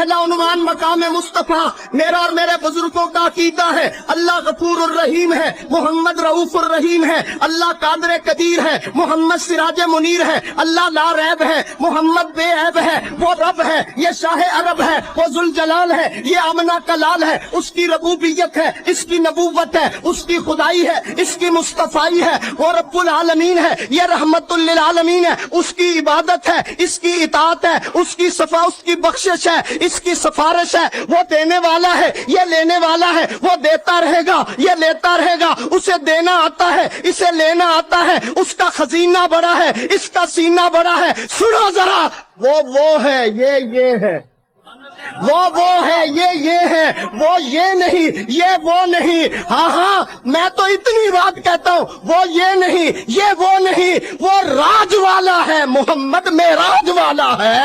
پہلا عنوان مقام مصطفیٰ میرا اور میرے بزرگوں کا عقیدہ ہے، اللہ غفور الرحیم ہے، محمد رؤوف الرحیم ہے، اللہ قادر قدیر ہے، محمد سراج منیر ہے، اللہ لا ریب ہے، محمد بے عیب ہے، وہ رب ہے، یہ شاہ عرب ہے، وہ ذوالجلال ہے، یہ آمنہ کلال ہے، اس کی ربوبیت ہے، اس کی نبوت ہے، اس کی خدائی ہے، اس کی مصطفائی ہے، وہ رب العالمین ہے، یہ رحمت للعالمین ہے، اس کی عبادت ہے، اس کی اطاعت ہے، اس کی صفا، اس کی بخشش ہے، اس کی سفارش ہے، وہ دینے والا ہے، یہ لینے والا ہے، وہ دیتا رہے گا، یہ لیتا رہے گا، اسے دینا آتا ہے، اسے لینا آتا ہے، اس کا خزینہ بڑا ہے، اس کا سینہ بڑا ہے۔ سنو ذرا، وہ ہے، یہ ہے، وہ ہے، یہ ہے، وہ یہ نہیں، یہ وہ نہیں۔ ہاں میں تو اتنی بات کہتا ہوں، وہ یہ نہیں، یہ وہ نہیں، وہ راج والا ہے، محمد معراج والا ہے۔